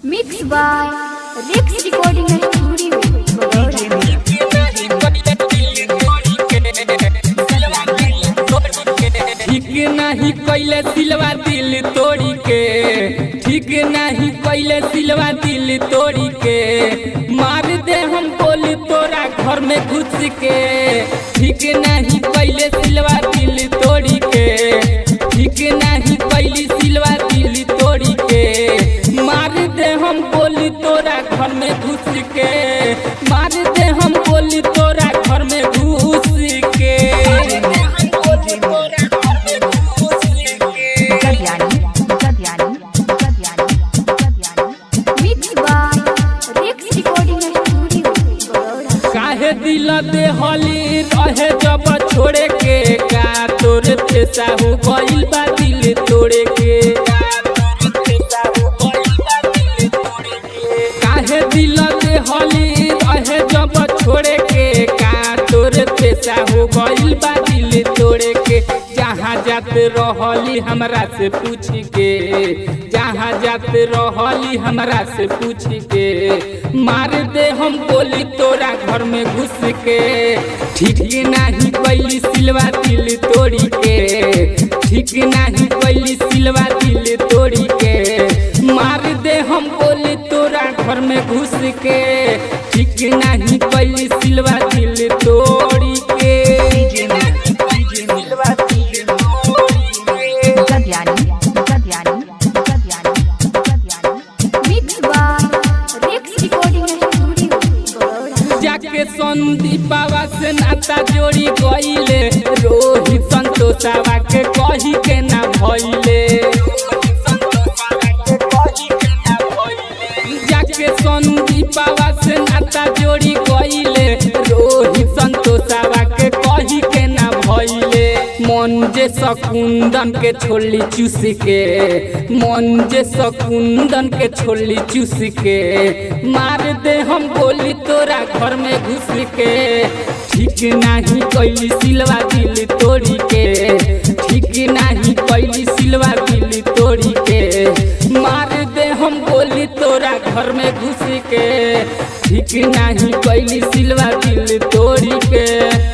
Mixed by Rex Recording Studio, Baroda. ठीक नहीं कैले सिलवा दिल तोड़ी के, ठीक नहीं कैले सिलवा दिल तोड़ी के, मार दे हम बोली तोरा घर में घुस के। ठीक नहीं कैले सिलवा दिल तोड़ी के, ठीक नहीं कैली सिलवा दिल तोड़ी के, मार दे हम बोली तोरा घर में घुस के, मार दे हम बोली तोरा घर में घुस के। काहे दिल दे हली रहे जब छोड़े के, का तोरे पैसा हो गइल बा दिल तोड़े के। काहे दिल दे हली रहे जब छोड़े के, का तोरे पैसा हो गइल बा दिल तोड़े के। जहाँ जाते रहली हमरा से पूछ के, जहाँ जाते रहली हमरा से पूछ के, मार दे हम बोली तोरा घर में घुस के। ठीक नहीं कैली सिलवा दिल तोड़ी के, ठीक नहीं कैली सिलवा दिल तोड़ी के, मार दे हम बोली तोरा घर में घुस के। ठीक नहीं कैली सिलवा दिल तोड़ी के। जाके संदीपावा से नाता जोड़ी गईले, रोहित संतोषावा के कही के ना भइले। जाके संदीपावा से नाता जोड़ी गईले, रोहित संतोषावा के कही के ना भइले। मन जे सकुंदन के छोली चूस के, मन जे सकुंदन के छोली चूस के, मार दे हम बोली तोरा घर में घुस के। ठीक नहीं कैली सिलवा दिल तोड़ी के, ठीक नहीं कैली सिलवा दिल तोड़ी के, मार दे हम बोली तोरा घर में घुस के। ठीक नहीं कैली सिलवा दिल तोड़ी के।